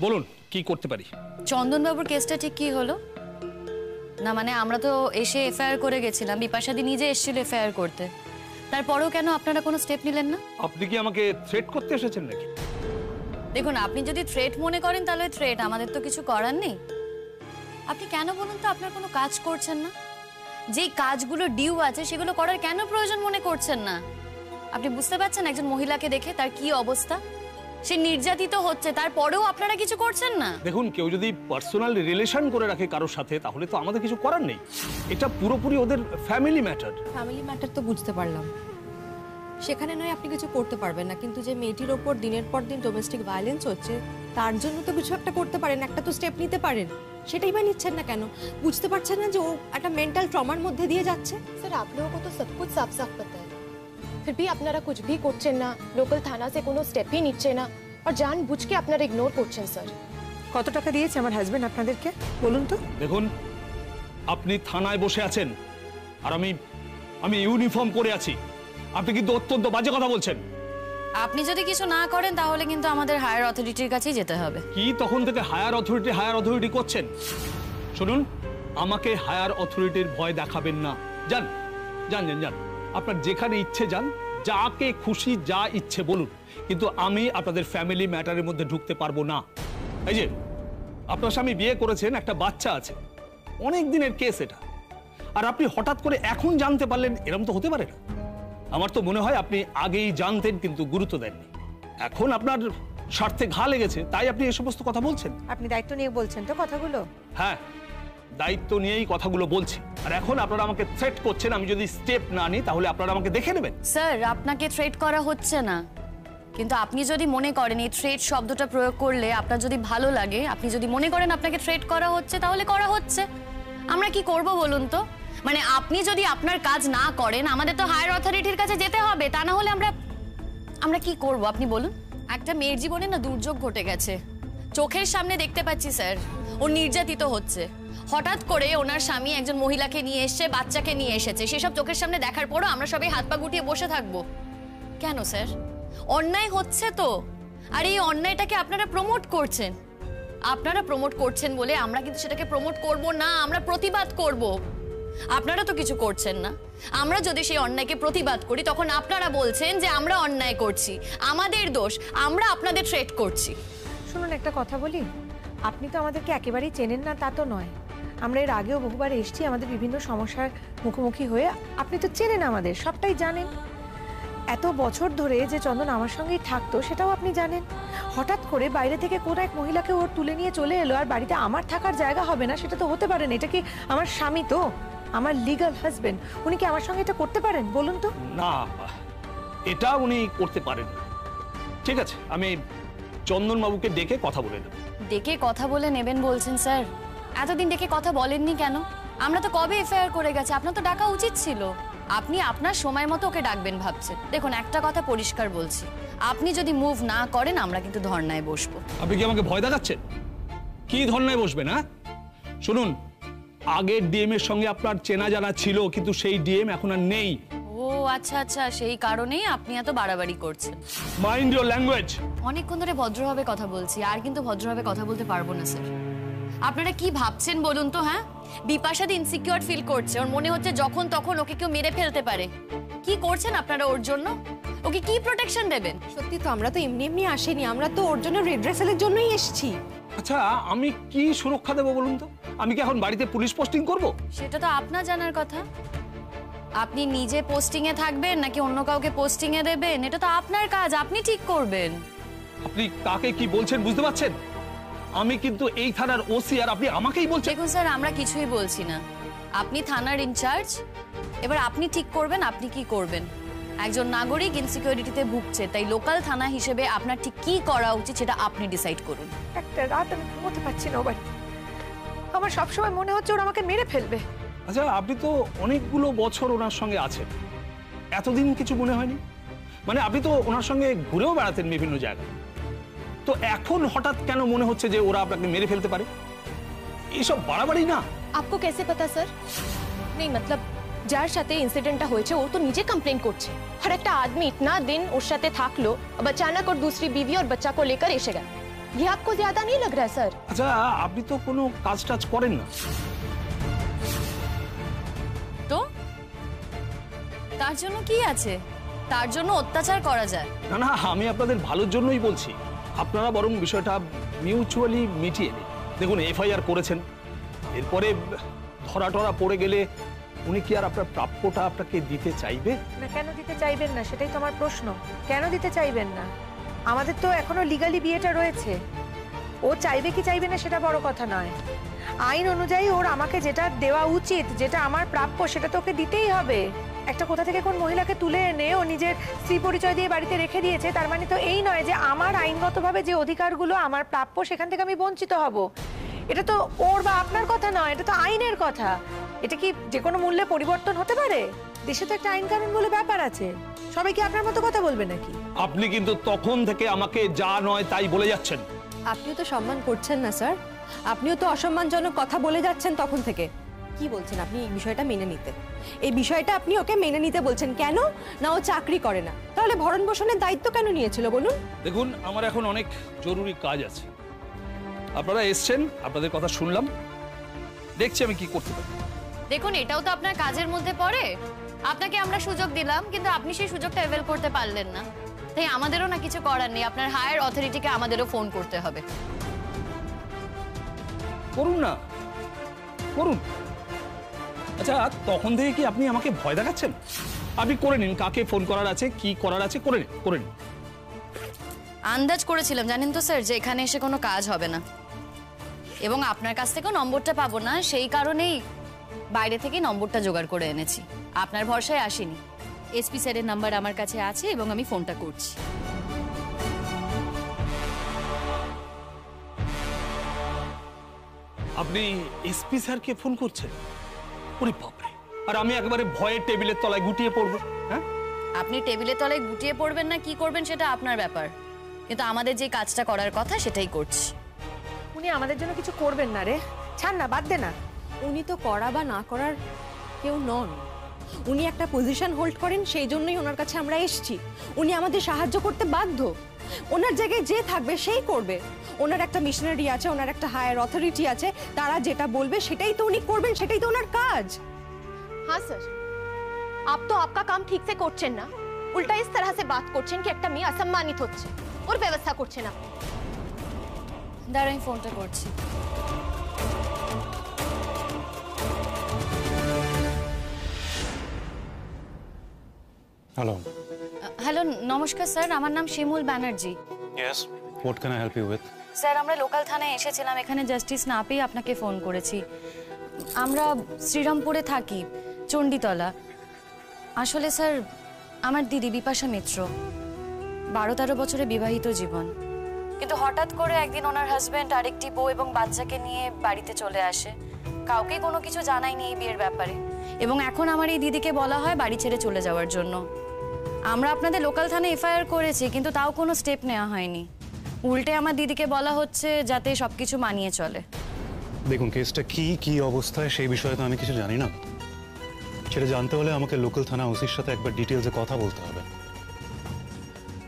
বলুন কি করতে পারি? চন্দনবাবুর কেসটা ঠিক কি হলো? না মানে আমরা তো এসে এফআইআর করে গেছিলাম, বিপাশাদি নিজে এসেছিল এফআইআর করতে, তারপরেও কেন আপনারা কোনো স্টেপ নিলেন না? আপনি কি আমাকে থ্রেট করতে এসেছেন নাকি? দেখুন, আপনি যদি থ্রেট মনে করেন তাহলে থ্রেট, আমাদের তো কিছু করার নেই। আপনি কেন বলুন তো আপনার কোনো কাজ করছেন না? যেই কাজগুলো ডিউ আছে সেগুলো করার কেন প্রয়োজন মনে করছেন না? আপনি বুঝতে পারছেন একজন মহিলাকে দেখে তার কি অবস্থা? সে নির্যাতিত হচ্ছে, তারপরেও আপনারা কিছু করছেন না। দেখুন, কেউ যদি পার্সোনাল রিলেশন করে রাখে কারোর সাথে তাহলে তো আমাদের কিছু করার নেই। এটা পুরোপুরি ওদের ফ্যামিলি ম্যাটার। ফ্যামিলি ম্যাটার তো বুঝতে পারলাম, সেখানে নয় আপনি কিছু করতে পারবেন না, কিন্তু যে মেয়েটির ওপর দিনের পর দিন ডোমেস্টিক ভায়োলেন্স হচ্ছে তার জন্য তো কিছু একটা করতে পারেন, একটা তো স্টেপ নিতে পারেন। সেটাই বা নিচ্ছেন না কেন? বুঝতে পারছেন না যে ও একটা মেন্টাল ট্রমার মধ্যে দিয়ে যাচ্ছে? सर आप लोगों को तो सब कुछ साफ साफ पता है, फिर भी আপনারা कुछ भी করছেন না, লোকাল থানা से কোনো স্টেপই নিচ্ছে না আর জানবুঝ के আপনারা ইগনোর করছেন। স্যার কত টাকা দিয়েছে আমার হাজবেন্ড আপনাদেরকে বলুন তো? দেখুন, আপনি থানায় বসে আছেন আর আমি ইউনিফর্ম পরে আছি। আপনি কিন্তু অত্যন্ত বাজে কথা বলছেন। আপনি যদি কিছু না করেন তাহলে কিন্তু আমাদের হায়ার অথরিটির কাছেই যেতে হবে। কি তখন থেকে হায়ার অথরিটি করছেন? শুনুন, আমাকে হায়ার অথরিটির ভয় দেখাবেন না। যান যান যান যান, আপনার যেখানে ইচ্ছে যান, যাকে খুশি যা ইচ্ছে বলুন, কিন্তু আমি আপনাদের ফ্যামিলি ম্যাটারের মধ্যে ঢুকতে পারবো না। এই যে আপনার স্বামী বিয়ে করেছেন, একটা বাচ্চা আছে, অনেক দিনের কেস এটা, আর আপনি হঠাৎ করে এখন জানতে পারলেন, এরকম তো হতে পারে না। আমার তো মনে হয় আপনি আগেই জানতেন কিন্তু গুরুত্ব দেননি। এখন আপনার স্বার্থে ঘা লেগেছে তাই আপনি এই সমস্ত কথা বলছেন। আপনি দায়িত্ব নিয়ে বলছেন তো কথাগুলো? হ্যাঁ, দায়িত্ব নিয়েই কথাগুলো বলছি। আর এখন আপনারা আমাকে থ্রেট করছেন, আমি যদি স্টেপ না নিই তাহলে আপনারা আমাকে দেখে নেবেন। স্যার, আপনাকে থ্রেট করা হচ্ছে না, কিন্তু আপনি যদি মনে করেন এই থ্রেট শব্দটা প্রয়োগ করলে আপনার যদি ভালো লাগে, আপনি যদি মনে করেন আপনাকে থ্রেট করা হচ্ছে তাহলে করা হচ্ছে। আমরা কি করব বলুন তো? মানে আপনি যদি আপনার কাজ না করেন আমাদের তো হায়ার অথরিটির কাছে যেতে হবে, তা না হলে আমরা কি করব আপনি বলুন? একটা মেয়ের জীবনে না দুর্যোগ ঘটে গেছে, চোখের সামনে দেখতে পাচ্ছি স্যার, ও নির্যাতিত হচ্ছে। হঠাৎ করে ওনার স্বামী একজন মহিলাকে নিয়ে এসেছে, বাচ্চাকে নিয়ে এসেছে, সেসব চোখের সামনে দেখার পরও আমরা সবাই হাত পা গুটিয়ে বসে থাকবো কেন স্যার? অন্যায় হচ্ছে তো, আর এই অন্যায়টাকে আপনারা প্রমোট করছেন। আপনারা প্রমোট করছেন বলে আমরা কিন্তু সেটাকে প্রমোট করব না, আমরা প্রতিবাদ করব। আপনারা তো কিছু করছেন না। আমরা যদি সেই অন্যায়কে প্রতিবাদ করি তখন আপনারা বলছেন যে আমরা অন্যায় করছি, আমাদের দোষ, আমরা আপনাদের থ্রেট করছি। শুনুন, একটা কথা বলি, আপনি তো আমাদেরকে একেবারেই চেনেন না তা তো নয়। আমরা এর আগেও বহুবার এসেছি, আমাদের বিভিন্ন সমস্যার মুখোমুখি হয়ে। আপনি তো চেনেন আমাদের, সবটাই জানেন। এত বছর ধরে যে চন্দন আমার সঙ্গেই থাকতো সেটাও আপনি জানেন। হঠাৎ করে বাইরে থেকে কোনো এক মহিলাকে ওর তুলে নিয়ে চলে এলো, আর বাড়িতে আমার থাকার জায়গা হবে না, সেটা তো হতে পারে না। এটা কি আমার স্বামী, তো আমার লিগ্যাল হাজবেন্ড, উনি কি আমার সঙ্গে এটা করতে পারেন বলুন তো? না, এটা উনি করতে পারেন না। ঠিক আছে, আমি চন্দন বাবুকে ডেকে কথা বলে নেব। ডেকে কথা বলে নেবেন বলছেন স্যার? এতদিন ডেকে কথা বলেননি কেন? আমরা তো কবে এফআইআর করে গেছে, আপনার তো ডাকা উচিত ছিল। আপনি আপনার সময় মতো ওকে ডাকবেন ভাবছেন। দেখুন, একটা কথা পরিষ্কার বলছি, আপনি যদি মুভ না করেন আমরা কিন্তু ধর্নায় বসবো। আপনি কি আমাকে ভয় দেখাচ্ছেন? কি ধর্নায় বসবেন? হ্যাঁ, শুনুন, আগের ডিএম এর সঙ্গে আপনার চেনা জানা ছিল, কিন্তু সেই ডিএম এখন আর নেই। ও আচ্ছা আচ্ছা, সেই কারণেই আপনি এত বাড়াবাড়ি করছেন। Mind your language. অনেকক্ষণ ধরে ভদ্রভাবে কথা বলছি, আর কিন্তু ভদ্রভাবে কথা বলতে পারবো না স্যার। আপনারা কি ভাবছেন বলুন তো? হ্যাঁ, বিপাশাদি ইনসিকিউর ফিল করছে, ওর মনে হচ্ছে যখন তখন ওকে কেউ মেরে ফেলতে পারে। কি করছেন আপনারা ওর জন্য? ওকে কি প্রোটেকশন দেবেন? সত্যি তো, আমরা তো এমনি এমনি আসিনি, আমরা তো ওর জন্য রিড্রেসালের জন্যই এসেছি। আচ্ছা, আমি কি সুরক্ষা দেবো বলুন তো? আমি কি এখন বাড়িতে পুলিশ পোস্টিং করব? সেটা তো আপনার জানার কথা। আপনি নিজে পোস্টিং এ থাকবেন নাকি অন্য কাউকে পোস্টিং এ দেবেন, এটা তো আপনার কাজ, আপনি ঠিক করবেন। আপনি কাকে কি বলছেন বুঝতে পারছেন? আমি কিন্তু এই থানার ওসি, আর আপনি আমাকেই বলছেন। দেখুন স্যার, আমরা কিছুই বলছি না, আপনি থানার ইনচার্জ, এবার আপনি ঠিক করবেন আপনি কি করবেন। একজন নাগরিক ইনসিকিউরিটিতে ভুগছে, তাই লোকাল থানা হিসেবে আপনার ঠিক কি করা উচিত সেটা আপনি ডিসাইড করুন। একটা রাত আমি ঘুমোতে পারছি না, আমার সবসময় মনে হচ্ছে ওরা আমাকে মেরে ফেলবে। আচ্ছা, আপনি তো অনেকগুলো বছর ওনার সঙ্গে আছেন, এতদিন কিছু মনে হয়নি? মানে আপনি তো ওনার সঙ্গে ঘুরেও বেড়াতেন বিভিন্ন জায়গায়, তো এখন হঠাৎ কেন মনে হচ্ছে যে ওরা আপনাকে মেরে ফেলতে পারে? এইসব বাড়াবাড়ি না? आपको कैसे पता सर? नहीं मतलब যার সাথে ইনসিডেন্টটা হয়েছে ও তো নিজে কমপ্লেন করছে, আর একটা আদমি ইতনা দিন ওর সাথে থাকলো, अब अचानक और दूसरी बीवी और बच्चा को लेकर এসে গেল। ये आपको ज्यादा नहीं लग रहा है सर? আচ্ছা, আপনি তো কোনো কাজ টাজ করেন না। তো তার জন্য কি আছে? তার জন্য অত্যাচার করা যায়। না না, আমি আপনাদের ভালোর জন্যই বলছি। আপনারা বরং বিষয়টা মিউচুয়ালি মিটিয়ে নিন। দেখুন, এফআইআর করেছেন, এরপরে ধরা টরা পড়ে গেলে উনি কি আর আপনার প্রাপ্যটা আপনাকে দিতে চাইবে? না, কেন দিতে চাইবেন না সেটাই তো আমার প্রশ্ন। কেন দিতে চাইবেন না? আমাদের তো এখনো লিগালি বিয়েটা রয়েছে। ও চাইবে কি চাইবে না সেটা বড় কথা নয়। আইন অনুযায়ী ওর আমাকে যেটা দেওয়া উচিত, যেটা আমার প্রাপ্য, সেটা তো ওকে দিতেই হবে। একটা কোথা থেকে কোন মহিলাকে তুলে এনে ও নিজের স্ত্রী পরিচয় দিয়ে বাড়িতে রেখে দিয়েছে, তার মানে তো এই নয় যে আমার আইনগতভাবে যে অধিকারগুলো আমার প্রাপ্য সেখান থেকে আমি বঞ্চিত হব। এটা তো ওর বা আপনার কথা নয়, এটা তো আইনের কথা। এটা কি যে কোনো মূল্যে পরিবর্তন হতে পারে? দেশে তো একটা আইন কানুন বলে ব্যাপার আছে। সবাই কি আপনার মতো কথা বলবে নাকি? আপনি কিন্তু তখন থেকে আমাকে যা নয় তাই বলে যাচ্ছেন। আপনিও তো সম্মান করছেন না স্যার, আপনিও তো অসম্মানজনক কথা বলে যাচ্ছেন তখন থেকে। কি বলছেন আপনি এই বিষয়টা মেনে নিতে? এই বিষয়টা আপনি ওকে মেনে নিতে বলছেন কেন? না ও চাকরি করে না, তাহলে ভরণ পোষণের দায়িত্ব কেন নিয়েছিল বলুন? দেখুন, আমার এখন অনেক জরুরি কাজ আছে। আপনারা এসছেন, আপনাদের কথা শুনলাম, দেখছি আমি কি করতে পারি। দেখুন, এটাও তো আপনার কাজের মধ্যে পড়ে। আপনাকে আমরা সুযোগ দিলাম, কিন্তু আপনি সেই সুযোগটা অ্যাভেল করতে পারলেন না। তাই আমাদেরও না কিছু করার নেই, আপনার হায়ার অথরিটিকে আমাদেরও ফোন করতে হবে। করুন না, করুন। আচ্ছা, তখন থেকে কি আপনি আমাকে ভয় দেখাচ্ছেন? আপনি করে নিন, কাকে ফোন করার আছে, কি করার আছে করে নিন, করে নিন। আন্দাজ করেছিলাম জানেন তো স্যার, যে এখানে এসে কোনো কাজ হবে না এবং আপনার কাছ থেকেও নম্বরটা পাবো না, সেই কারণেই বাইরে থেকে নম্বরটা জোগাড় করে এনেছি। আপনার ভরসায় আসিনি। এসপি স্যারের নাম্বার আমার কাছে আছে এবং আমি ফোনটা করছি। আপনি এসপি স্যারকে ফোন করছেন? ওরে বাপরে! আর আমি একেবারে ভয়ে টেবিলের তলায় গুটিয়ে পড়বো? হ্যাঁ, আপনি টেবিলের তলায় গুটিয়ে পড়বেন না কি করবেন সেটা আপনার ব্যাপার, কিন্তু আমাদের যে কাজটা করার কথা সেটাই করছি। উনি আমাদের জন্য কিছু করবেন না রে, ছাড় না, বাদ দে না। উনি তো করা বা না করার কেউ নন। উনি একটা পজিশন হোল্ড করেন, সেই জন্যই ওনার কাছে আমরা এসেছি। উনি আমাদের সাহায্য করতে বাধ্য। ওনার জায়গায় যে থাকবে সেই করবে। ওনার একটা মিশনারি আছে, ওনার একটা হায়ার অথরিটি আছে, তারা যেটা বলবে সেটাই তো উনি করবেন, সেটাই তো ওনার কাজ। हाँ सर, आप तो आपका काम ठीक से করছেন না, উল্টা इस तरह से बात করছেন কি একটা মেয়ে অসম্মানিত হচ্ছে, ওর ব্যবস্থা করছেন আপনি। দাঁড়ান, আমি ফোনটা করছি। Hello. হ্যালো, নমস্কার স্যার, আমার নাম Shimul Banerjee. Yes. What can I help you with? Sir, আমরা লোকাল থানায় এসেছিলাম, এখানে জাস্টিস না পেয়ে আপনাকে ফোন করেছি। আমরা শ্রীরামপুরে থাকি, চণ্ডীতলা। আসলে স্যার, আমার দিদি বিপাশা মিত্র, 12-13 বছরে বিবাহিত জীবন, কিন্তু হঠাৎ করে একদিন ওনার হাজবেন্ড আরেকটি বউ এবং বাচ্চাকে নিয়ে বাড়িতে চলে আসে। কাউকে কোনো কিছু জানায়নি এই বিয়ের ব্যাপারে, এবং এখন আমার এই দিদিকে বলা হয় বাড়ি ছেড়ে চলে যাওয়ার জন্য। আমরা আপনাদের লোকাল থানায় এফআইআর করেছি, কিন্তু তাও কোনো স্টেপ নেওয়া হয়নি। উল্টে আমার দিদিকে বলা হচ্ছে যাতে সবকিছু মানিয়ে চলে। দেখুন, কেসটা কি অবস্থায় সেই বিষয়ে তো আমি কিছু জানি না। সেটা জানতে হলে আমাকে লোকাল থানা ওসির সাথে একবার ডিটেলসে কথা বলতে হবে,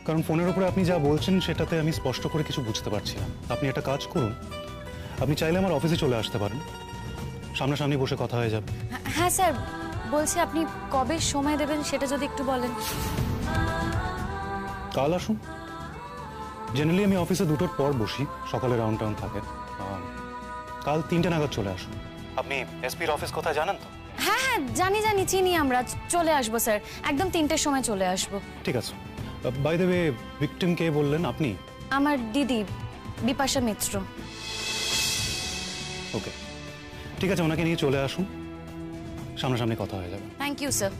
কারণ ফোনের উপরে আপনি যা বলছেন সেটাতে আমি স্পষ্ট করে কিছু বুঝতে পারছি না। আপনি একটা কাজ করুন, আপনি চাইলে আমার অফিসে চলে আসতে পারেন, সামনাসামনি বসে কথা হয়ে যাবে। হ্যাঁ স্যার, বলছি আপনি কবে সময় দেবেন সেটা যদি একটু বলেন। কাল আসুন। জেনারেলি আমি অফিসে 2টোর পর বসি, সকালে রাউন্ড টাউন থাকে। কাল 3টে নাগাদ চলে আসুন। আপনি এসপির অফিস কোথায় জানেন তো? হ্যাঁ হ্যাঁ, জানি, চিনি আমরা। চলে আসবো স্যার, একদম 3টের সময় চলে আসবো। ঠিক আছে। বাই দ্য ওয়ে, ভিকটিম কে বললেন আপনি? আমার দিদি বিপাশা মিত্র। ওকে, ঠিক আছে, ওনাকে নিয়ে চলে আসুন, সামনাসামনি কথা হয়ে যাবে। Thank you sir.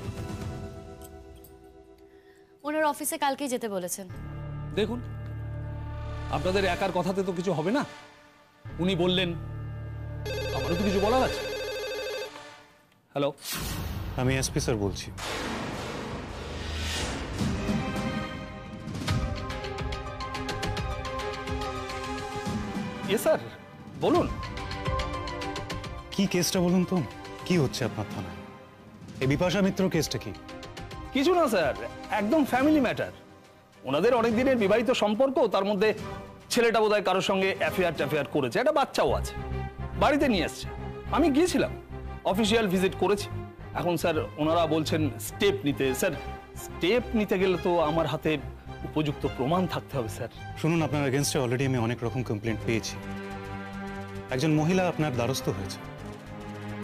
ওনার অফিসে কালকেই যেতে বলেছেন। দেখুন, আপনাদের একার কথাতে তো কিছু হবে না। উনি বললেন, আমারও তো কিছু বলার আছে। হ্যালো, আমি এসপি স্যার বলছি। স্যার বলুন। কি কেসটা বলুন তো, কি হচ্ছে আপনার থানায়? এই বিপাশা মিত্র কেসটা কি? কিছু না স্যার, একদম ফ্যামিলি ম্যাটার। ওনাদের অনেক দিনের বিবাহিত সম্পর্ক, তার মধ্যে ছেলেটা বোধহয় কারোর সঙ্গে অ্যাফেয়ার করেছে, একটা বাচ্চাও আছে, বাড়িতে নিয়ে এসছে। আমি গিয়েছিলাম, অফিসিয়াল ভিজিট করেছি। এখন স্যার ওনারা বলছেন স্টেপ নিতে। স্যার স্টেপ নিতে গেলে তো আমার হাতে উপযুক্ত প্রমাণ থাকতে হবে স্যার। শুনুন, আপনার এগেনস্টে অলরেডি আমি অনেক রকম কমপ্লেন্ট পেয়েছি। একজন মহিলা আপনার দ্বারস্থ হয়েছে,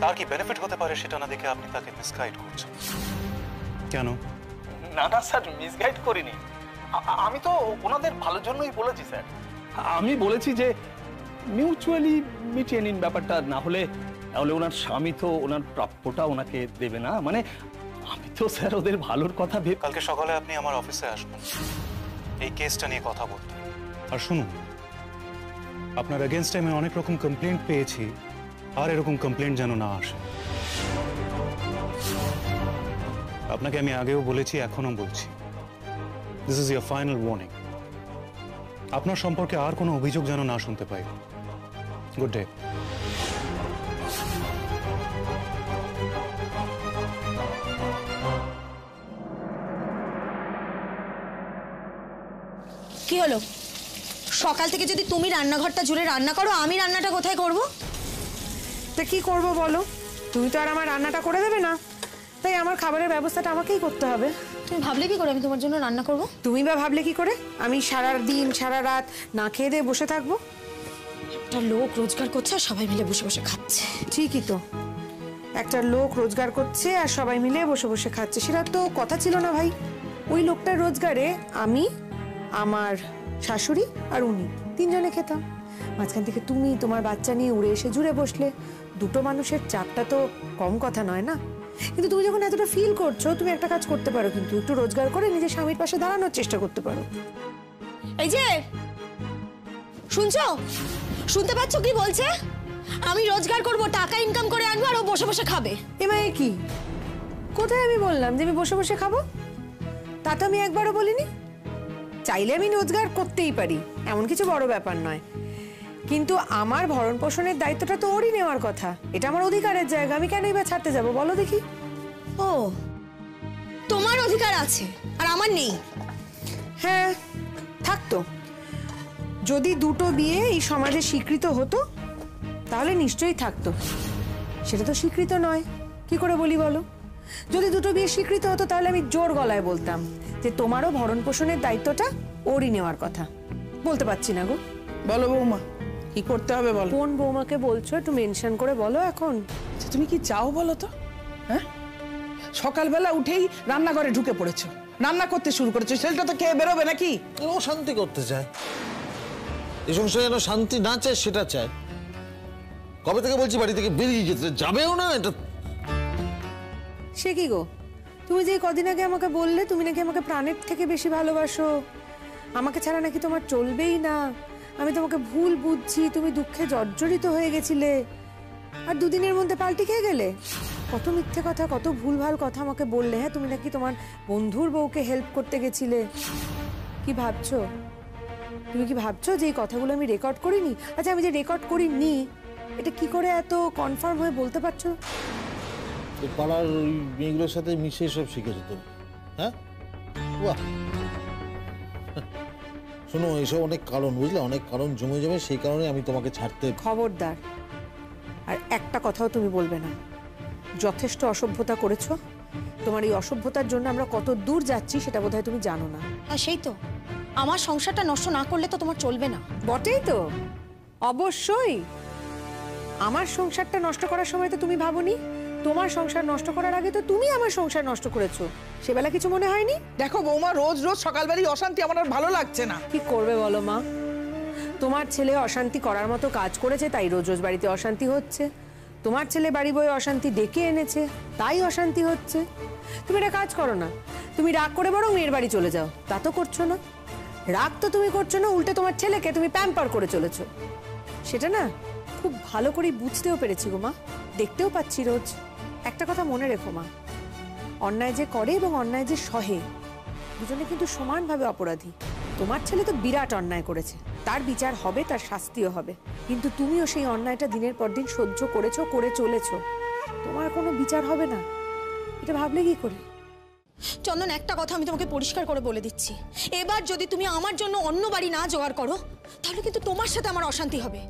তার কি বেনিফিট হতে পারে সেটা না দেখে আপনি তাকে মিসগাইড করছেন কেন? না না স্যার, মিসগাইড করিনি। আমি তো ওনাদের ভালোর জন্যই বলেছি স্যার। আমি বলেছি যে মিউচুয়ালি মিটিয়ে নিন ব্যাপারটা, না হলে ওনার স্বামী তো ওনার প্রাপ্যটা ওনাকে দেবে না। মানে আমি তো স্যার ওদের ভালোর কথা ভেবে। কালকে সকালে আপনি আমার অফিসে আসবেন এই কেসটা নিয়ে কথা বলতে। আর শুনুন, আপনার এগেনস্টে আমি অনেক রকম কমপ্লেন্ট পেয়েছি, আর এরকম কমপ্লেন্ট যেন না আসে। আপনাকে আমি আগেও বলেছি, এখনো বলছি, this is year final warning. আপনার সম্পর্কে আর কোনো অভিযোগ যেন না শুনতে পাই। Good day. কি হলো? সকাল থেকে যদি তুমি রান্নাঘরটা জুড়ে রান্না করো, আমি রান্নাটা কোথায় করব? তা কি করব বলো? তুমি তো আর আমার রান্নাটা করে দেবে না, তাই আমার খাবারের ব্যবস্থাটা আমাকেই করতে হবে। তুমি ভাবলে কি করে আমি তোমার জন্য রান্না করব? তুমি বা ভাবলে কি করে আমি সারা দিন সারা রাত না খেয়ে দিয়ে বসে থাকবো? একটা লোক রোজগার করছে আর সবাই মিলে বসে বসে খাচ্ছে। ঠিকই তো, একটা লোক রোজগার করছে আর সবাই মিলে বসে বসে খাচ্ছে, সেটা তো কথা ছিল না ভাই। ওই লোকটার রোজগারে আমি, আমার শাশুড়ি আর উনি তিনজনে খেতাম। মাঝখান থেকে তুমি তোমার বাচ্চা নিয়ে উড়ে এসে জুড়ে বসলে। দুটো মানুষের চাপটা তো কম কথা নয় না। কিন্তু তুমি যখন এতটা ফিল করছো, তুমি একটা কাজ করতে পারো, কিন্তু একটু রোজগার করে নিজের স্বামীর পাশে দাঁড়ানোর চেষ্টা করতে পারো। এই যে শুনছো, শুনতে পাচ্ছ কি বলছে? আমি রোজগার করব, টাকা ইনকাম করে আনবো, আর ও বসে বসে খাবে। এবার কি? কোথায় আমি বললাম যে আমি বসে বসে খাবো? তা তো আমি একবারও বলিনি। চাইলে আমি রোজগার করতেই পারি, এমন কিছু বড় ব্যাপার নয়, কিন্তু আমার ভরণ পোষণের দায়িত্বটা তো ওরই নেওয়ার কথা। এটা আমার অধিকারের জায়গা, আমি কেনই বা ছাড়তে যাবো বলো দেখি? ও, তোমার অধিকার আছে আর আমার নেই? হ্যাঁ, থাকতো। যদি দুটো বিয়ে এই সমাজে স্বীকৃত হতো তাহলে নিশ্চয়ই থাকতো। সেটা তো স্বীকৃত নয়, কি করে বলি বলো? যদি দুটো বিয়ে স্বীকৃত হতো তাহলে আমি জোর গলায় বলতাম যে তোমারও ভরণ পোষণের দায়িত্বটা ওরই নেওয়ার কথা। বলতে পারছি না গো। বলো বৌমা, কি করতে হবে বলো। কোন বৌমাকে বলছো একটু মেনশন করে বলো এখন। আচ্ছা, তুমি কি চাও বলো তো? হ্যাঁ, সকালবেলা উঠেই রান্নাঘরে ঢুকে পড়েছো, রান্না করতে শুরু করেছো, ছেলেটা তো খেয়ে বেরোবে নাকি? ও শান্তি করতে চায়, এই সংসারে যেন শান্তি না চায় সেটা চায়। কবে থেকে বলছি বাড়ি থেকে বেরিয়ে যেতে, যাবেও না। এটা সে কি গো, তুমি যে কদিন আগে আমাকে বললে তুমি নাকি আমাকে প্রাণের থেকে বেশি ভালোবাসো, আমাকে ছাড়া নাকি তোমার চলবেই না, আমি তোমাকে ভুল বুঝছি, তুমি দুঃখে জর্জরিত হয়ে গেছিলে, আর দুদিনের মধ্যে পাল্টি খেয়ে গেলে। কত মিথ্যে কথা, কত ভুলভাল কথা আমাকে বললে। হ্যাঁ, তুমি নাকি তোমার বন্ধুর বউকে হেল্প করতে গেছিলে। কি ভাবছো? তুমি কি ভাবছো যে এই কথাগুলো আমি রেকর্ড করিনি? আচ্ছা, আমি যে রেকর্ড করিনি এটা কি করে এত কনফার্ম হয়ে বলতে পারছো? পাড়ার ওই মেয়েগুলোর সাথে মিশে সব শিখেছো তুমি? হ্যাঁ, বাহ। শোনো, এইসব অনেক কারণ, বুঝলে, অনেক কারণ জমে জমে, সেই কারণে আমি তোমাকে ছাড়তে। খবরদার, আর একটা কথাও তুমি বলবে না। যথেষ্ট অসভ্যতা করেছো। তোমার এই অসভ্যতার জন্য আমরা কত দূর যাচ্ছি সেটা বোধহয় তুমি জানো না। আর সেই তো, আমার সংসারটা নষ্ট না করলে তো তোমার চলবে না। বটেই তো, অবশ্যই। আমার সংসারটা নষ্ট করার সময় তো তুমি ভাবোনি, তোমার সংসার নষ্ট করার আগে তো তুমি আমার সংসার নষ্ট করেছো। সেবেলা কিছু মনে হয়নি? দেখো বৌমা, রোজ রোজ সকালবেলায় অশান্তি আমার আর ভালো লাগছে না। কি করবে বলো মা? তোমার ছেলে অশান্তি করার মতো কাজ করেছে তাই রোজ রোজ বাড়িতে অশান্তি হচ্ছে। তোমার ছেলে বাড়ি বয়ে অশান্তি ডেকে এনেছে তাই অশান্তি হচ্ছে। তুমি একটা কাজ করো না, তুমি রাগ করে বরং মেয়ের বাড়ি চলে যাও। তা তো করছো না। রাগ তো তুমি করছো না, উল্টে তোমার ছেলেকে তুমি প্যাম্পার করে চলেছো। সেটা না খুব ভালো করে বুঝতেও পেরেছি গো মা, দেখতেও পাচ্ছি রোজ। একটা কথা মনে রেখো মা, অন্যায় যে করে এবং অন্যায় যে সহে দুজনে কিন্তু সমানভাবে অপরাধী। তোমার ছেলে তো বিরাট অন্যায় করেছে, তার বিচার হবে, তার শাস্তিও হবে, কিন্তু তুমিও সেই অন্যায়টা দিনের পর দিন সহ্য করেছো, করে চলেছো। তোমার কোনো বিচার হবে না, এটা ভাবলে কি করে? চন্দন, একটা কথা আমি তোমাকে পরিষ্কার করে বলে দিচ্ছি, এবার যদি তুমি আমার জন্য অন্য বাড়ি না জোগাড় করো তাহলে কিন্তু তোমার সাথে আমার অশান্তি হবে।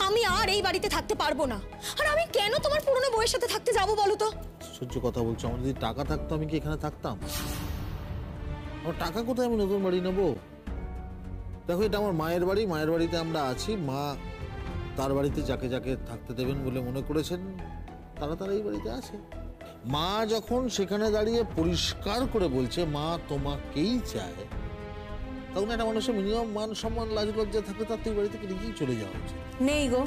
আমি আর এই বাড়িতে থাকতে পারবো না। আর আমি কেন তোমার পুরনো বউয়ের সাথে থাকতে যাবো বলো তো? সহ্য কথা বলছো, আমার যদি টাকা থাকতো আমি কি এখানে থাকতাম? আমার টাকা কোথায় আমি নতুন বাড়ি নেবো? দেখো, এটা আমার মায়ের বাড়ি, মায়ের বাড়িতে আমরা আছি। মা তার বাড়িতে যাকে যাকে থাকতে দেবেন বলে মনে করেছেন তারা তারা এই বাড়িতে আছে। মা যখন সেখানে দাঁড়িয়ে পরিষ্কার করে বলছে মা তোমাকেই চায়, তখন একটা মানুষের মিনিমাম মান সম্মান লাজ লজ্জা থাকলে তার তো এই বাড়ি থেকে নিজেই চলে যাওয়া উচিত। নেই গো,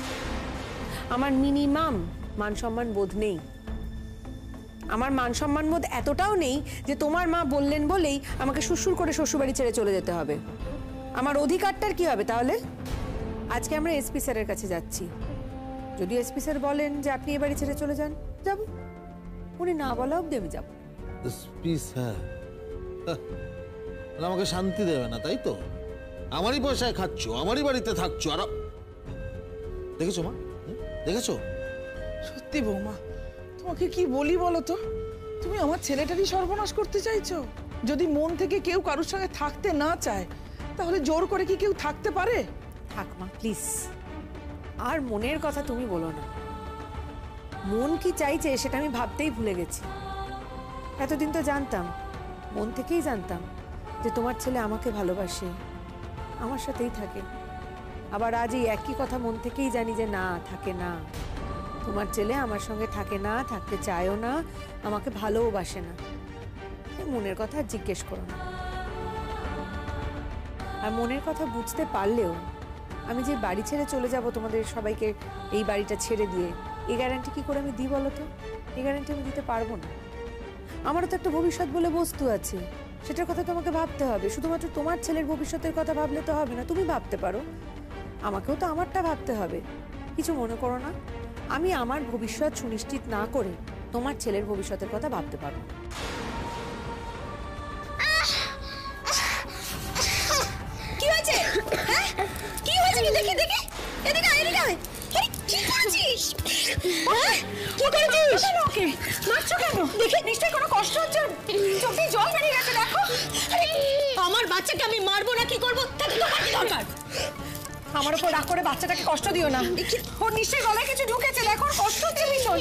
আমার মিনিমাম মান সম্মান বোধ নেই। আমার মান সম্মান বোধ এতটাও নেই যে তোমার মা বললেন বলেই আমাকে শ্বশুর করে শ্বশুরবাড়ি ছেড়ে চলে যেতে হবে। আমার অধিকারটার কি হবে তাহলে? আজকে আমরা এসপি স্যারের কাছে যাচ্ছি। যদি এসপি স্যার বলেন যে আপনি এ বাড়ি ছেড়ে চলে যান, যাব। উনি না বলা অব্দি আমি যাব। স্যার আমাকে শান্তি দেবে না, তাই তো? আমারই পয়সায় খাচ্ছ, আমারই বাড়িতে থাকছো। আর দেখেছো মা, দেখেছো? সত্যি বৌমা, তোমাকে কি বলি বলো তো? তুমি আমার ছেলেটারই সর্বনাশ করতে চাইছো। যদি মন থেকে কেউ কারোর সঙ্গে থাকতে না চায় তাহলে জোর করে কি কেউ থাকতে পারে? থাক মা, প্লিজ। আর মনের কথা তুমি বলো না। মন কি চাইছে সেটা আমি ভাবতেই ভুলে গেছি। এতদিন তো জানতাম, মন থেকেই জানতাম যে তোমার ছেলে আমাকে ভালোবাসে, আমার সাথেই থাকে। আবার আজ এই একই কথা মন থেকেই জানি যে না, থাকে না। তোমার ছেলে আমার সঙ্গে থাকে না, থাকতে চায়ও না, আমাকে ভালোবাসে না। মনের কথা আর জিজ্ঞেস করো না। আর মনের কথা বুঝতে পারলেও আমি যে বাড়ি ছেড়ে চলে যাব তোমাদের সবাইকে, এই বাড়িটা ছেড়ে দিয়ে, এই গ্যারান্টি কি করে আমি দিই বলো তো? এই গ্যারান্টি আমি দিতে পারবো না। আমারও তো একটা ভবিষ্যৎ বলে বস্তু আছে, সেটার কথা তোমাকে ভাবতে হবে। শুধুমাত্র তোমার ছেলের ভবিষ্যতের কথা ভাবলে তো হবে না। তুমি ভাবতে পারো, আমাকেও তো আমারটা ভাবতে হবে। কিছু মনে করো না, আমি আমার ভবিষ্যৎ সুনিশ্চিত না করে তোমার ছেলের ভবিষ্যতের কথা ভাবতে পারবো না। কি হয়েছে? হ্যাঁ, কি হয়েছে? কি দেখি দেখি, এদিকে আয়, এদিকে আয়। আরে কি করেছিস? হ্যাঁ, কি করেছিস? ওকে মারছো কেন? দেখি নিশ্চয়ই কোনো কষ্ট হচ্ছে, চোখে জল বেরিয়ে গেছে। দেখো, আরে আমার বাচ্চাকে আমি মারবো না কি করবো তাতে তোমার কি দরকার? আমার উপর রাগ করে বাচ্চাটাকে কষ্ট দিও না। ওর নিশ্চয়ই গলায় কিছু ঢুকেছে, দেখো কষ্ট হচ্ছে ভীষণ।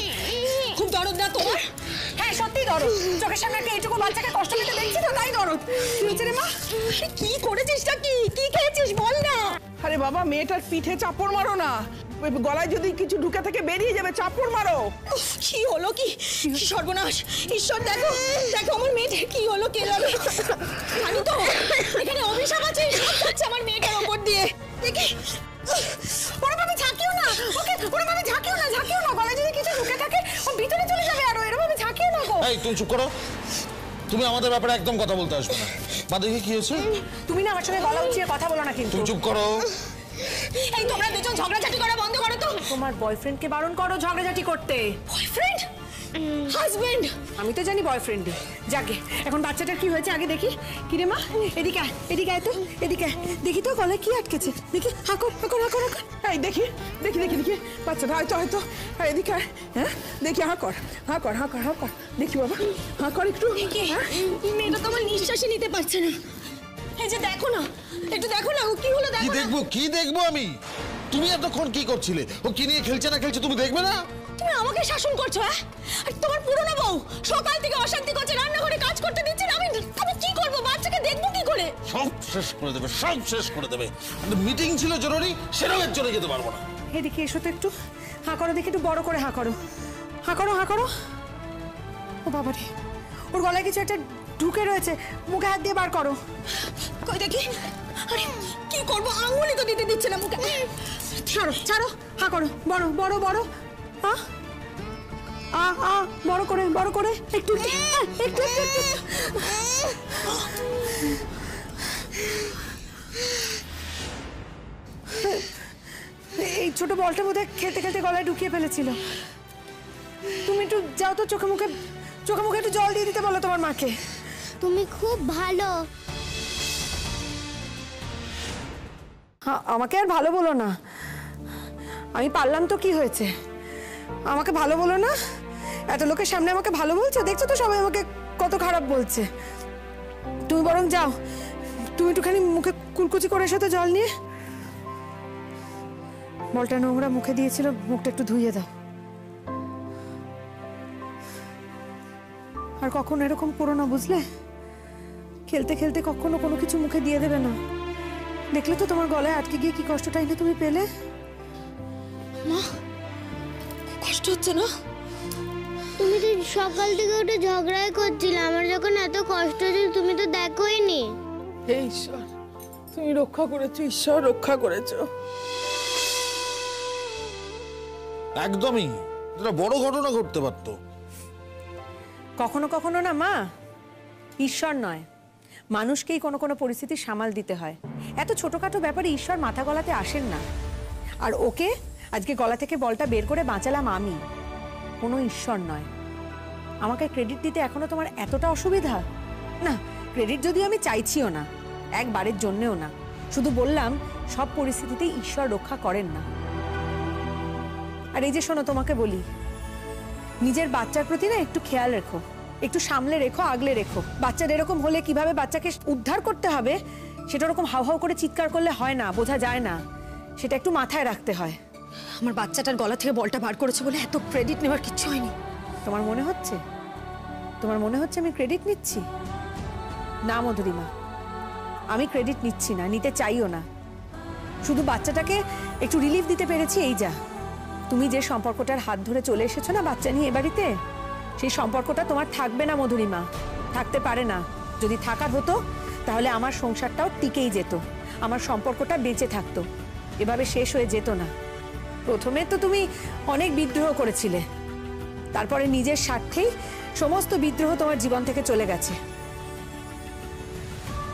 খুব দরদ না তোমার? হ্যাঁ সত্যি দরদ। চোখের সামনে একটা এইটুকু বাচ্চাকে কষ্ট দিতে দেখছি তো, তাই দরদ। কি রে মা, কি করেছিসটা? কি কি খেয়েছিস বল না। আরে বাবা, মেয়েটার পিঠে চাপড় মারো না। গলায় যদি কিছু ঢুকে থাকে বেরিয়ে যাবে, চাপড় মারো। কি হলো? কি সর্বনাশ! ঈশ্বর, দেখো দেখো আমার মেয়েটার কি হলো কে জানে। আমি তো এখানে অভিশাপ আছে, সব যাচ্ছে আমার মেয়েটার ওপর দিয়ে। দেখি ওরভাবে ঝাঁকিও না, ওকে ওরভাবে ঝাঁকিও না, ঝাঁকিও না। গলায় যদি কিছু ঢুকে থাকে ও ভিতরে চলে যাবে, আরো এরভাবে ঝাঁকিও না গো। এই তুমি চুপ করো, তুমি আমাদের ব্যাপারে একদম কথা বলতে আসবে না। মা দেখি কি হয়েছে? তুমি না আমার সঙ্গে গলা উঁচিয়ে কথা বলো না কিন্তু। তুমি চুপ করো। এই তোমরা দুজন ঝগড়াঝাটি করা বন্ধ করো তো। তোমার বয়ফ্রেন্ডকে বারণ করো ঝগড়াঝাটি করতে। বয়ফ্রেন্ড? হাজবেন্ড? আমি তো জানি বয়ফ্রেন্ড। যাকে এখন বাচ্চাটার কি হয়েছে আগে দেখি। কি রে মা, এদিকে আয়, এদিকে আয় তো, এদিকে আয়। দেখি তো গলায় কি আটকেছে, দেখি। হাঁকর হাঁকর হাঁকর হাঁকর। এই দেখি দেখি দেখি দেখি, বাচ্চাটা হয়তো হয়তো। এদিকে আয়, হ্যাঁ দেখি, হাঁকর হাঁকর হাঁকর হাঁকর। দেখি বাবা, হাঁকর একটু। মেয়েটা তো আমার নিঃশ্বাসই নিতে পারছে না। এই যে দেখো না, একটু দেখো না ও কি হলো। কি দেখবো, কি দেখবো আমি? তুমি এতক্ষণ কি করছিলে? ও কি নিয়ে খেলছে না খেলছে তুমি দেখবে না? তুমি আমাকে শাসন করছো? হ্যাঁ, আর তোমার পুরনো বউ সকাল থেকে অশান্তি করছে, রান্নাঘরে কাজ করতে দিচ্ছে না। আমি কি করবো? বাচ্চাকে দেখবো কি করে? সব শেষ করে দেবে, সব শেষ করে দেবে। মিটিং ছিল জরুরি, সেটাও এর জন্য যেতে পারবো না। এদিকে এসো তো একটু। হাঁ করো দেখি, একটু বড় করে হাঁ করো। হাঁ করো, হাঁ করো। ও বাবা রে, ওর গলায় কিছু একটা ঢুকে রয়েছে, মুখে হাত দিয়ে বার করো। কই দেখি। আরে কি করবো, আঙুলি তো দিতে দিচ্ছে না মুখে। ছাড়ো ছাড়ো, হাঁ করো। বড় বড় বড়, আ আ আ বড় করে, বড় করে। একটু একটু একটু। এই ছোট বলটা বোধহয় খেলতে খেলতে গলায় ঢুকিয়ে ফেলেছিল। তুমি একটু যাও তো, চোখে মুখে একটু জল দিয়ে দিতে বলো তোমার মাকে। তুমি খুব ভালো। আমাকে আর ভালো বলো না। আমি পারলাম তো, কি হয়েছে? আমাকে ভালো বলো না। এত লোকের সামনে আমাকে ভালো বলছো, দেখছো তো সবাই আমাকে কত খারাপ বলছে। তুমি বরং যাও, তুমি একটুখানি মুখে কুলকুচি করে এসো তো জল নিয়ে। বলটা নোংরা মুখে দিয়েছিল, মুখটা একটু ধুইয়ে দাও। আর কখনো এরকম করো না, বুঝলে? খেলতে খেলতে কখনো কোনো কিছু মুখে দিয়ে দেবে না। দেখলে তো তোমার গলায় আটকে গিয়ে কি কষ্টটাই না তুমি পেলে। মা, কষ্ট হচ্ছে না? তুমি তো সকাল থেকে উঠে ঝগড়াই করছিলে, আমার যখন এত কষ্ট হচ্ছে তুমি তো দেখোই নি। হে ঈশ্বর, তুমি রক্ষা করেছো, ঈশ্বর রক্ষা করেছো। একদমই, এটা বড় ঘটনা ঘটতে পারতো। কখনো কখনো না মা, ঈশ্বর নয়, মানুষকেই কোনো কোনো পরিস্থিতি সামাল দিতে হয়। এত ছোটখাটো ব্যাপারে ঈশ্বর মাথা গলাতে আসেন না। আর ওকে আজকে গলা থেকে বলটা বের করে বাঁচালাম আমি, কোনো ঈশ্বর নয়। আমাকে ক্রেডিট দিতে এখনো তোমার এতটা অসুবিধা? না, ক্রেডিট যদিও আমি চাইছিও না, একবারের জন্যেও না। শুধু বললাম সব পরিস্থিতিতেই ঈশ্বর রক্ষা করেন না। আর এই যে শোনো, তোমাকে বলি, নিজের বাচ্চার প্রতি না একটু খেয়াল রেখো, একটু সামলে রেখো, আগলে রেখো। বাচ্চার এরকম হলে কিভাবে বাচ্চাকে উদ্ধার করতে হবে সেটা ওরকম হাউ হাউ করে চিৎকার করলে হয় না, বোঝা যায় না, সেটা একটু মাথায় রাখতে হয়। আমার বাচ্চাটার গলা থেকে বলটা বার করেছে বলে এত ক্রেডিট নেওয়ার কিচ্ছু হয়নি। তোমার মনে হচ্ছে, তোমার মনে হচ্ছে আমি ক্রেডিট নিচ্ছি? না মধুরিমা, আমি ক্রেডিট নিচ্ছি না, নিতে চাইও না। শুধু বাচ্চাটাকে একটু রিলিফ দিতে পেরেছি, এই যা। তুমি যে সম্পর্কটার হাত ধরে চলে এসেছো না বাচ্চা নিয়ে এ বাড়িতে, সেই সম্পর্কটা তোমার থাকবে না মধুরিমা, থাকতে পারে না। যদি থাকার হতো তাহলে আমার সংসারটাও টিকেই যেত, আমার সম্পর্কটা বেঁচে থাকতো, এভাবে শেষ হয়ে যেত না। প্রথমে তো তুমি অনেক বিদ্রোহ করেছিলে, তারপরে নিজের স্বার্থেই সমস্ত বিদ্রোহ তোমার জীবন থেকে চলে গেছে।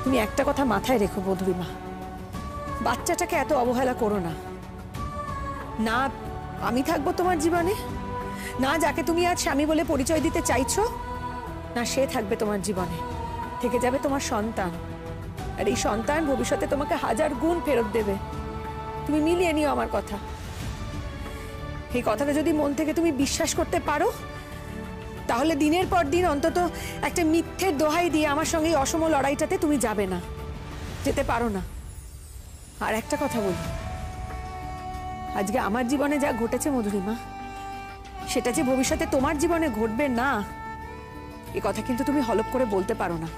তুমি একটা কথা মাথায় রেখো মধুরিমা, বাচ্চাটাকে এত অবহেলা করো না। না আমি থাকবো তোমার জীবনে, না যাকে তুমি আজ স্বামী বলে পরিচয় দিতে চাইছো, না সে থাকবে তোমার জীবনে। থেকে যাবে তোমার সন্তান, আর এই সন্তান ভবিষ্যতে তোমাকে 1000 গুণ ফেরত দেবে। তুমি মিলিয়ে নিও আমার কথা। এই কথাটা যদি মন থেকে তুমি বিশ্বাস করতে পারো, তাহলে দিনের পর দিন অন্তত একটা মিথ্যের দোহাই দিয়ে আমার সঙ্গে এই অসম লড়াইটাতে তুমি যাবে না, যেতে পারো না। আর একটা কথা বলি, আজকে আমার জীবনে যা ঘটেছে মধুরিমা, সেটা যে ভবিষ্যতে তোমার জীবনে ঘটবে না, এ কথা কিন্তু তুমি হলপ করে বলতে পারো না।